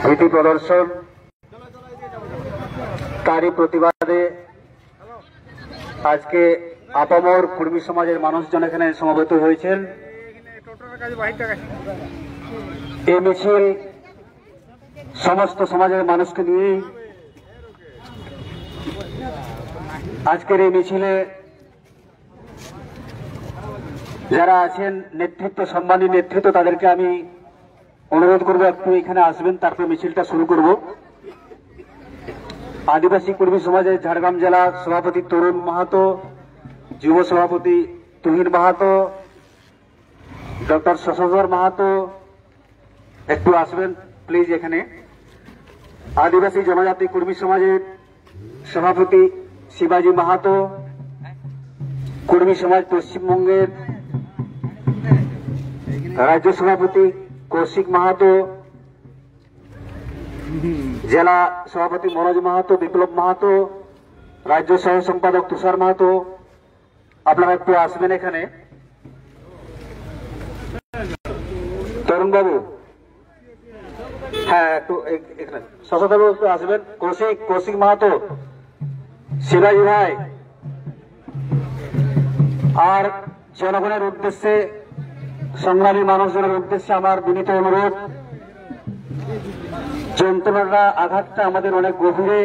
ভীতি প্রদর্শন তারই প্রতিবাদে আজকে আপামর কুর্মী সমাজের মানুষজন এখানে সমবেত হয়েছেন। এই মিছিল সমস্ত সমাজের মানুষকে নিয়ে আজকের এই মিছিলে যারা আছেন নেতৃত্ব, সম্মানী নেতৃত্ব, তাদেরকে আমি অনুরোধ করবো একটু এখানে আসবেন, তারপর মিছিলটা শুরু করব। আদিবাসী কর্মী সমাজের ঝাড়গ্রাম জেলা সভাপতি তরুণ মাহাতো, যুব সভাপতি তুহিন মাহাতো, ডক্টর শশধর মাহাতো, একটু আসবেন প্লিজ এখানে। আদিবাসী জনজাতি কর্মী সমাজের সভাপতি শিবাজি মাহাতো, কর্মী সমাজ পশ্চিমবঙ্গের রাজ্য সভাপতি কৌশিক মাহাতো, জেলা সভাপতি মনোজ মাহাতো, বিপ্লব মাহাতো, রাজ্য সহ সম্পাদক তুষার মাহাতো, আপনারা একটু আসবেন এখানে। তরুণ বাবু, হ্যাঁ একটু এখানে শশধর বাবু একটু আসবেন। কৌশিক মাহাতো, শিবাজি ভাই, আর জনগণের উদ্দেশ্যে, সংগ্রামী মানুষজনের উদ্দেশ্যে আমার বিনীত অনুরোধ, যন্ত্রণাটা, আঘাতটা আমাদের অনেক গভীরে,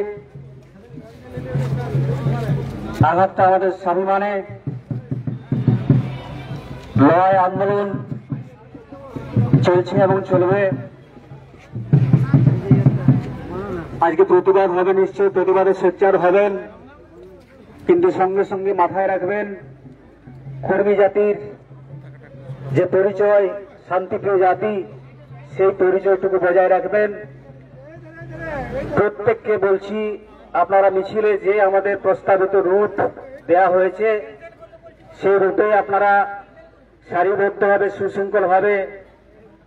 আঘাতটা আমাদের স্বাভিমানে। লড়াই আন্দোলন চলছে এবং চলবে। আজকে প্রতিবাদ হবে, নিশ্চয়ই প্রতিবাদে সোচ্চার হবেন, কিন্তু সঙ্গে সঙ্গে মাথায় রাখবেন কর্মী জাতির যে পরিচয়, শান্তিপ্রিয় জাতি, সেই পরিচয়টুকু বজায় রাখবেন। প্রত্যেককে বলছি, আপনারা মিছিলে যে আমাদের প্রস্তাবিত রুট দেয়া হয়েছে, সেই রুটে আপনারা সারিবদ্ধভাবে, সুশৃঙ্খলভাবে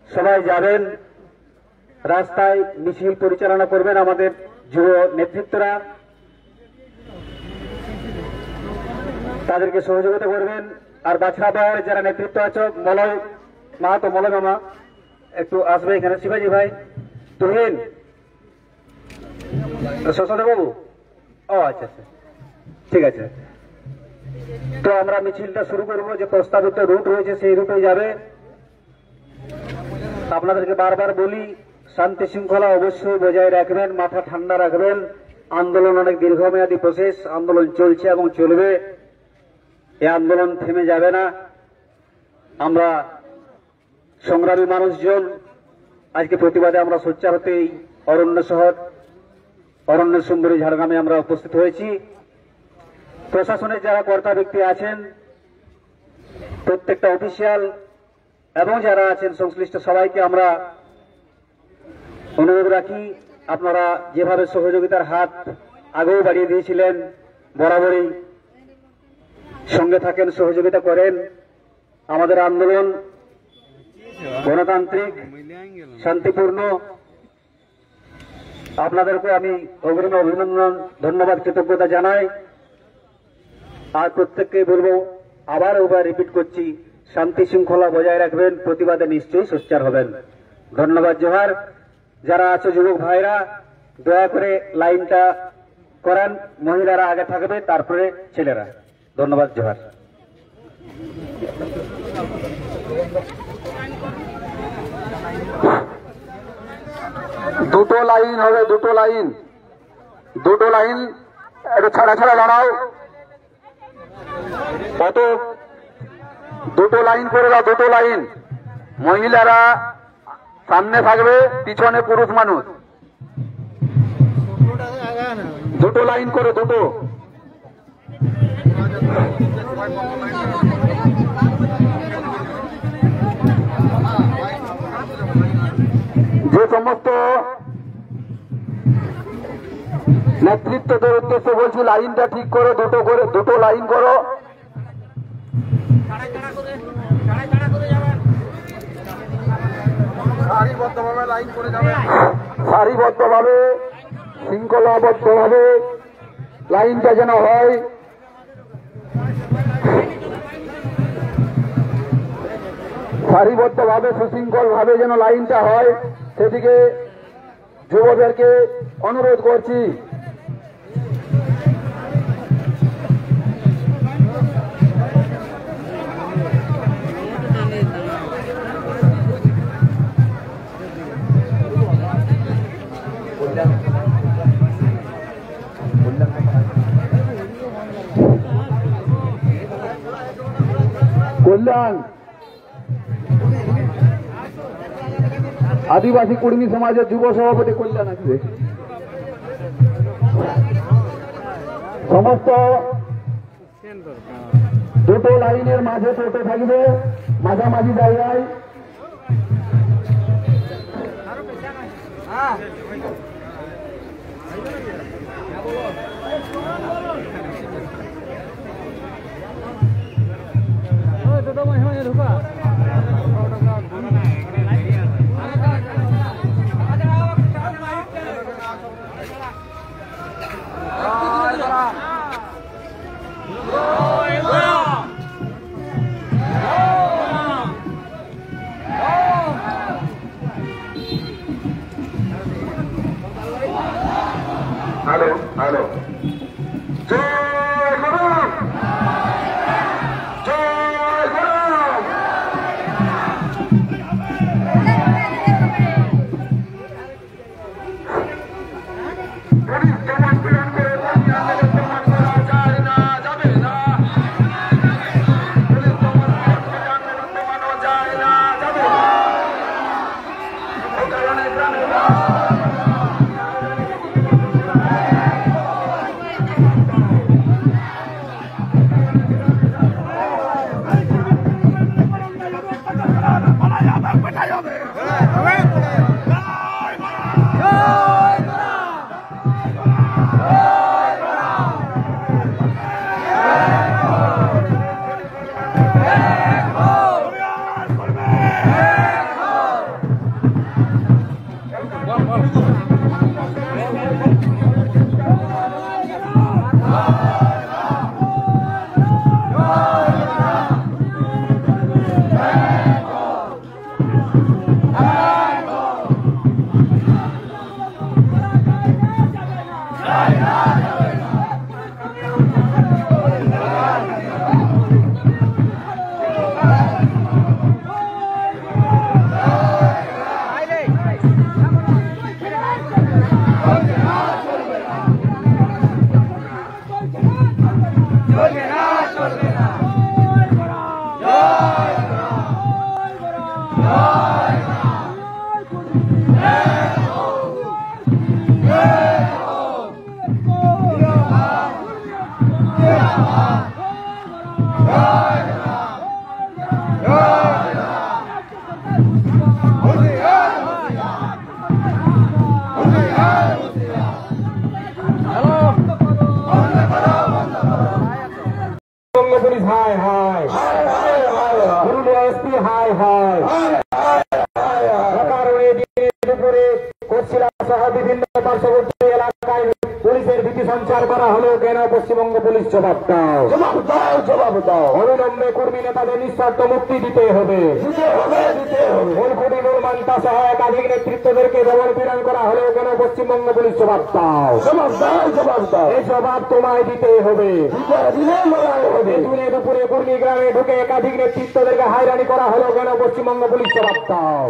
সবাই যাবেন, রাস্তায় মিছিল পরিচালনা করবেন। আমাদের যুব নেতৃত্বরা তাদেরকে সহযোগিতা করবেন। আর বাছড়া পাহাড়ের যারা নেতৃত্ব আছে, মলয় মাহাতো, মলয় মামা একটু আসবে এখানে, শিবাজি ভাই, তুহিন, শশধর বাবু, ও আচ্ছা আচ্ছা, ঠিক আছে। তো আমরা মিছিলটা শুরু করবো। যে প্রস্তাবিত রুট রয়েছে সেই রুটে যাবে। আপনাদেরকে বারবার বলি, শান্তি শৃঙ্খলা অবশ্যই বজায় রাখবেন, মাথা ঠান্ডা রাখবেন। আন্দোলন অনেক দীর্ঘমেয়াদী প্রসেস, আন্দোলন চলছে এবং চলবে, এই আন্দোলন থেমে যাবে না। আমরা সংগ্রামী মানুষজন আজকে প্রতিবাদে আমরা সোচ্চার হতেই অরণ্য শহর, অরণ্য সুন্দরী ঝাড়গ্রামে আমরা উপস্থিত হয়েছি। প্রশাসনের যারা কর্তা ব্যক্তি আছেন, প্রত্যেকটা অফিসিয়াল এবং যারা আছেন সংশ্লিষ্ট সবাইকে আমরা অনুরোধ রাখি, আপনারা যেভাবে সহযোগিতার হাত আগেও বাড়িয়ে দিয়েছিলেন, বরাবরই সঙ্গে থাকেন, সহযোগিতা করেন। আমাদের আন্দোলন গণতান্ত্রিক, শান্তিপূর্ণ। আপনাদেরকে আমি অগ্রিম অভিনন্দন, ধন্যবাদ, কৃতজ্ঞতা জানাই। আর প্রত্যেককে বলবো, আবার রিপিট করছি, শান্তি শৃঙ্খলা বজায় রাখবেন, প্রতিবাদে নিশ্চয়ই সোচ্চার হবেন। ধন্যবাদ, জোহার। যারা আছে যুবক ভাইরা, দয়া করে লাইনটা করান, মহিলারা আগে থাকবে, তারপরে ছেলেরা। ধন্যবাদ, জোহার। দুটো লাইন হবে, দুটো লাইন, দুটো লাইন, একটু ছাড়া ছাড়া দাঁড়াও, কত দুটো লাইন করে দাও, দুটো লাইন। মহিলারা সামনে থাকবে, পিছনে পুরুষ মানুষ। দুটো লাইন করে, দুটো। যে সমস্ত নেতৃত্বদের উদ্দেশ্যে বলছি, লাইনটা ঠিক করো, দুটো করে, দুটো লাইন করো। সারিবদ্ধভাবে লাইন করে যাবে, সারিবদ্ধভাবে, শৃঙ্খলাবদ্ধভাবে লাইনটা যেন হয়। সারিবদ্ধভাবে, সুশৃঙ্খলভাবে যেন লাইনটা হয়, সেদিকে যুবদেরকে অনুরোধ করছি কল্যাণ আদিবাসী কর্মী সমাজের যুব সভাপতি কল্যাণ আসবে। সমস্ত দুটো লাইনের মাঝে টোটো থাকবে, মাঝামাঝি জায়গায়। হ্যালো হ্যালো জয় গুরু জয় গুরু পুলিশ যেমন পীড়ন করে আন্দোলন প্রমাণ করা যায় না, যাবে না। পুলিশ যেমন আন্দোলন প্রমাণও যায় না, যাবে না। এই কারণে গ্রামে পুলিশ হায় হায়, পুরুলিয়া এসপি হায় হায়। কারণে দুপুরে কোটশিলা সহ বিভিন্ন পার্শ্ববর্তী এলাকায় পুলিশের ভীতি সঞ্চার করা হলো কেন? পশ্চিমবঙ্গ পুলিশ জবাব দাও, জবাব দাও, জবাব দাও। অবিলম্বে কর্মী নেতাদের নিঃশর্ত মুক্তি দিতে হবে, দিতে হবে, দিতে হবে। ফুলকুটি নুরমান্তা সহ একাধিক নেতৃত্বদেরকে দমন পীড়ন করা হলো কেন? পশ্চিমবঙ্গ পুলিশ জবাব দাও, জবাব দাও, জবাব দাও। এই জবাব তোমায় দিতে হবে, দিনে দুপুরে কুর্মি গ্রামে ঢুকে একাধিক নেতৃত্বদেরকে হায়রানি করা হলো কেন? পশ্চিমবঙ্গ পুলিশ জবাব দাও,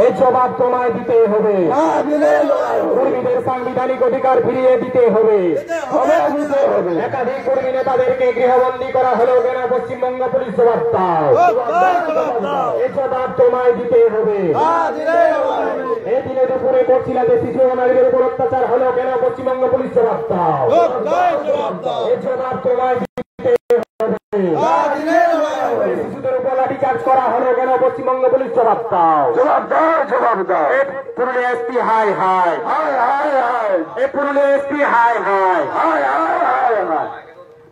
এই জবাব তোমায় দিতে হবে। কর্মীদের সাংবিধানিক অধিকার ফিরিয়ে দিতে হবে, একাধিক কর্মী নেতাদেরকে গৃহবন্দী করা হলো কেন? পশ্চিমবঙ্গ পুলিশ জবাব দাও, এই জবাব তোমায় দিতে হবে। এই দিনে দুপুরে কোটশিলাতে শিশু ও নারীদের উপর অত্যাচার হলো কেন? পশ্চিমবঙ্গ পুলিশ জবাব দাও, এই জবাব তোমায় দিতে হবে। শিশুদের উপর লাঠিচার্জ করা হলো কেন? পশ্চিমবঙ্গ পুলিশ জবাব দাও, জবাব দাও, জবাব দাও। পুরুলিয়া এসপি হায় হায়, হায় হায় হায়। এই পুরুলিয়া এসপি হায় হায়, হায় হায় হায় হায়।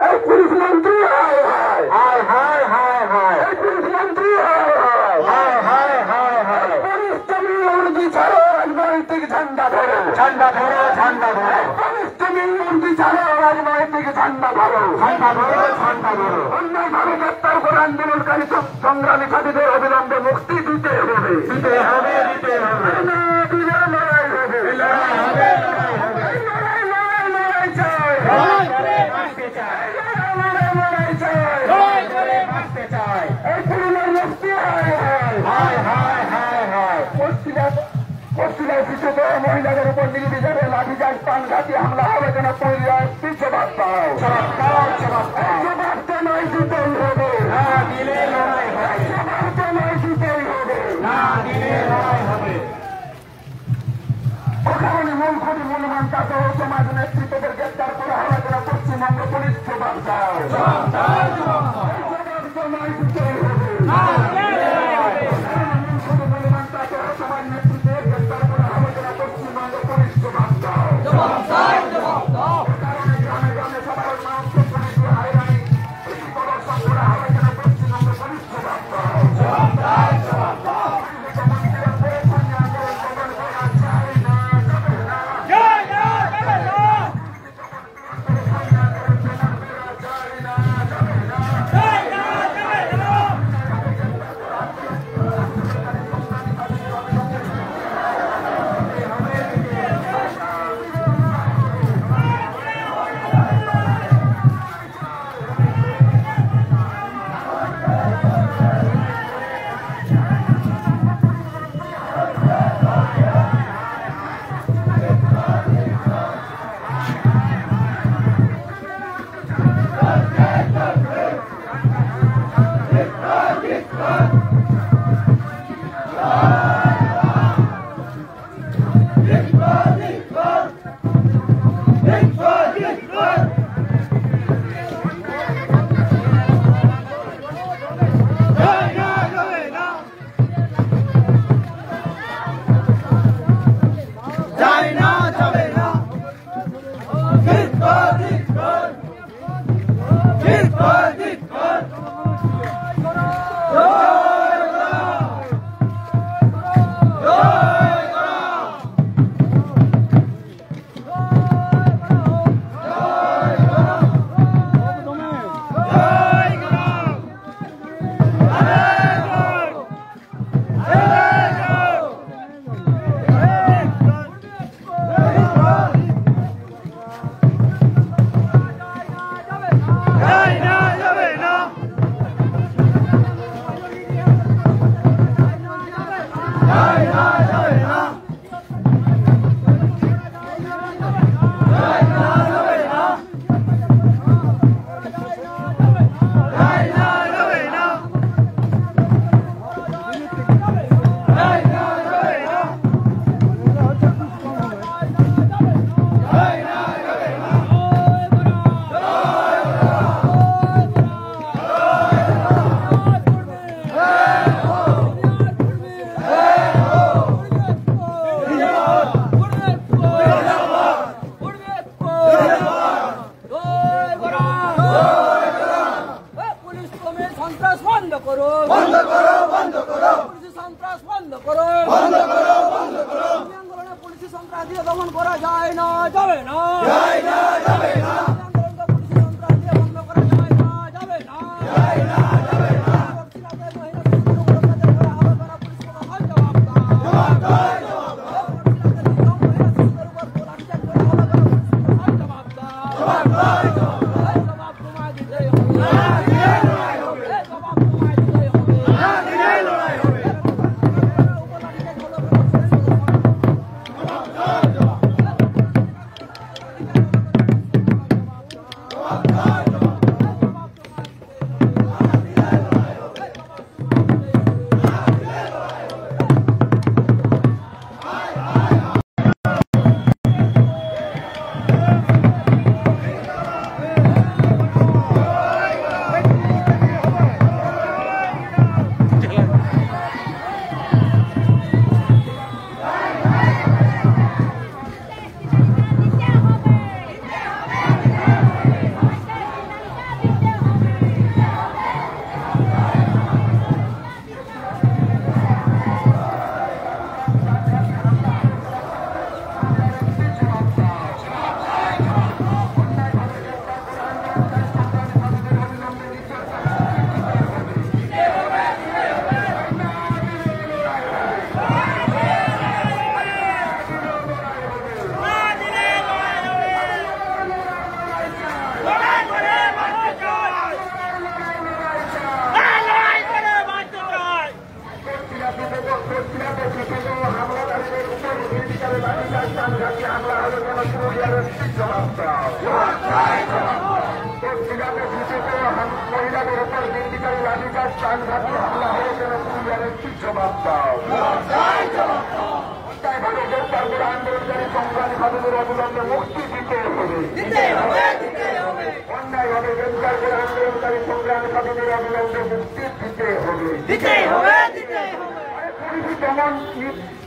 এই পুলিশ মন্ত্রী হায় হায়, হায় হায় হায় হায়। এই পুলিশ মন্ত্রী হায় হায়, হায় হায় হায় হায়। পুলিশ তুমি উর্দি ছাড়ো, রাজনৈতিক ঝান্ডা ধরো, ঝান্ডা ধরো, ঝান্ডা ধরো। পুলিশ তুমি উর্দি ছাড়ো, রাজনৈতিক ঝান্ডা ধরো, ঝান্ডা ধরো, ঝান্ডা ধরো। অন্যায়ভাবে গ্রেপ্তার করে আন্দোলনকারী সংগ্রামী সাথীদের অবিলম্বে মুক্তি দিতে হবে, দিতে হবে, দিতে হবে। পশ্চিমে শিশুত মহিলাদের উপর নির্বিচারে লাঠিচার্জ প্রাণঘাতী হামলা হবে কেন জবাব দাও। জবাব তো নয় দিতেই হবে, না দিলে লড়াই হবে। জবাব তো নয় দিতেই হবে, না দিলে লড়াই হবে। ওখানে মূল মানটা সহ সমাজ নেতৃত্বদের গ্রেপ্তার করা হবে কেন পশ্চিমবঙ্গ পুলিশ জবাব দাও। জবাব তো নয় দিতেই হবে, না দিলে লড়াই হবে। মূল মানটা সহ সমাজ নেতৃত্বের গ্রেপ্তার করা হবে কেন পশ্চিমবঙ্গ পুলিশ জবাব দাও। জবাব দাও। কারণে গ্রামে গ্রামে সাধারণ মানুষকে পুলিশ হায়রানি প্রদর্শন করা হবে কেন পশ্চিমবঙ্গ পুলিশ জবাব দাও। জবাব দাও। দমন করা যায় না, যাবে না। জবাব দাও কোচবিহারে ঘোষিত মহিলাদের উপর নির্বিচারী লাঠিচার্জ প্রাণঘাতী হামলা হয়ে কেন পুলিশের কি জবাব দাও অন্যায়ভাবে গ্রেপ্তার করে আন্দোলনকারী সংগ্রামী সাধুদের অবিলম্বে মুক্তি দিতে হবে অন্যায়ভাবে গ্রেপ্তার করে আন্দোলনকারী সংগ্রামী সাধুদের অবিলম্বে মুক্তি দিতে হবে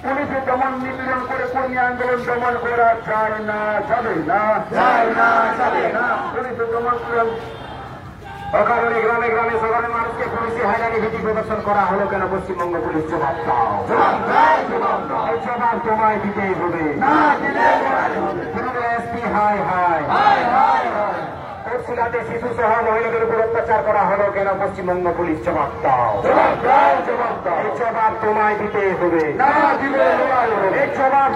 পুলিশে দমন নিপীড়ন করে কর্মী আন্দোলন দমন করা যায় না যাবে না পুলিশে দমন অকারণে গ্রামে গ্রামে সাধারণ মানুষকে পুলিশি হায়রানি ভীতি প্রদর্শন করা হলো কেন পশ্চিমবঙ্গ পুলিশ জবাব দাও এই জবাব তোমায় দিতেই হবে এসপি হাই হাই কোটশিলাতে শিশু সহ মহিলাদের উপর অত্যাচার করা হলো কেন পশ্চিমবঙ্গ পুলিশ জবাব দাও এই জবাব তোমায় দিতে হবে এই জবাব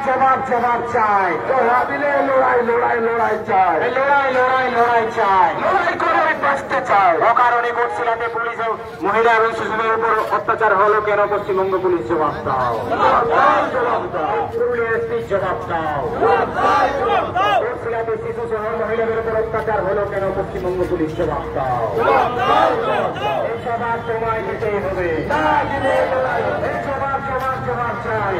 চাই লড়াই চাই লড়াই করে বাঁচতে চাই অকারণে কোটশিলাতে পুলিশ মহিলা এবং শিশুদের উপর অত্যাচার হলো কেন পশ্চিমবঙ্গ পুলিশ জবাব দাও পুরুলিয়া এসপি জবাব দাও কোটশিলাতে শিশু সহ মহিলাদের উপর অত্যাচার হলো কেন পশ্চিমবঙ্গ পুলিশ জবাব দাও এই জবাব তোমায় দিতেই হবে এই জবাব চাই